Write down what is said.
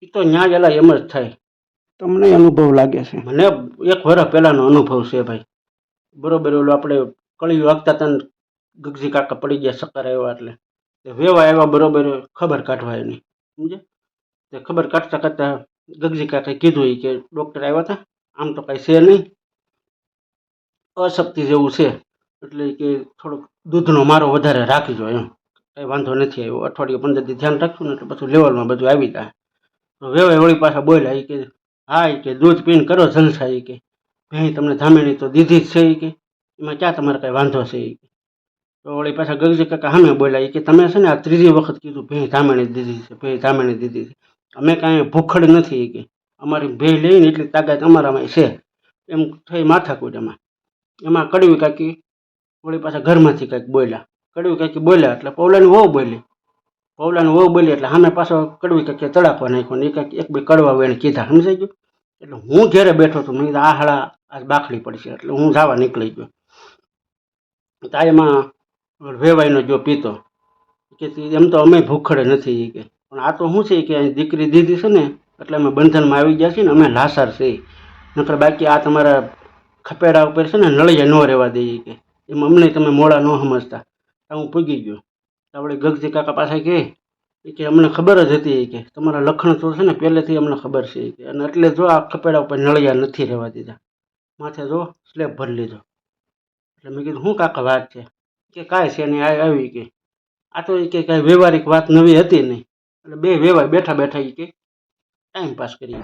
એ તો ન્યા ગયેલા એમ જ થાય. તમને અનુભવ લાગે છે? મને 1 વર્ષ પહેલાનો અનુભવ છે ભાઈ. બરોબર ઓલું આપણે કળિયું વાગતા હતા ને ગગજી કાકા પડી ગયા ચક્કર આવ્યા એટલે વેવા આવ્યા બરોબર ખબર કાઢવા એની સમજે. તે ખબર કાઢતા કાઢતા ગગજી કાકાએ કીધું ઈ કે ડૉક્ટર આવ્યા હતા, આમ તો કાંઈ છે નહીં, અશક્તિ જેવું છે, એટલે ઈ કે થોડોક દૂધનો મારો વધારે રાખજો એમ, કંઈ વાંધો નથી આવ્યો, અઠવાડિયું 15 દી ધ્યાન રાખશું ને એટલે પછી લેવલમાં બધું આવી જાય. તો વેવાય વળી પાછા બોલ્યા ઈ કે હા ઈ કે દૂધ પીને કરો જલસા ઈ કે ભેં તમને ધામેણી તો દીધી જ છે ઈ કે એમાં ક્યાં તમારે કાંઈ વાંધો છે ઈ કે. તો વળી પાછા ગગજી કાકા સામે બોલ્યા ઈ કે તમે છે ને આ 3જી વખત કીધું ભેં ધામેણી દીધી છે, ભેં ધામેણી દીધી છે, અમે કાંઈ ભૂખડ નથી ઈ કે અમારી ભેં લઈને એટલી તાકાત અમારામાં છે. એમ થઈ માથાકૂટ એમાં કડવી કાકી વળી પાછા ઘરમાંથી કંઈક બોલ્યા. કડવી કાકી બોલ્યા એટલે પૌલાની વહુ બોલી. પૌલાની વહુ બોલી એટલે સામે પાછો કડવી કાકીએ તડાકવા નાખ્યો ને એક એક બે કડવા એને કીધા, સમજાઈ ગયું. એટલે હું ઘેરે બેઠો હતો, મેં કીધું આ હાળા આજ બાખડી પડશે એટલે હું જવા નીકળી ગયો. તો એમાં વેવાઈનો જો પીતો કે એમ તો અમે ભૂખડે નથી ઈ કે પણ આ તો શું છે કે અહીં દીકરી દીધી છે ને એટલે અમે બંધનમાં આવી ગયા છીએ ને અમે લાસાર છીએ, નકર બાકી આ તમારા ખપેડા ઉપર છે ને નળિયા ન રહેવા દઈએ કે એમ અમને તમે મોડા ન સમજતા. હું પૂગી ગયો. આપણે ગગજી કાકા પાસે કે અમને ખબર જ હતી કે તમારા લખણ તો છે ને પહેલેથી અમને ખબર છે કે અને એટલે જો આ ખપેડા ઉપર નળિયા નથી રહેવા દીધા, માથે જો સ્લેબ ભરી લીધો. એટલે મેં કીધું શું કાકા વાત છે કે કાંઈ છે નહીં આવી કે આ તો કે કાંઈ વ્યવહારિક વાત નવી હતી નહીં એટલે બે વેવાય બેઠા બેઠા કે ટાઈમ પાસ કરી.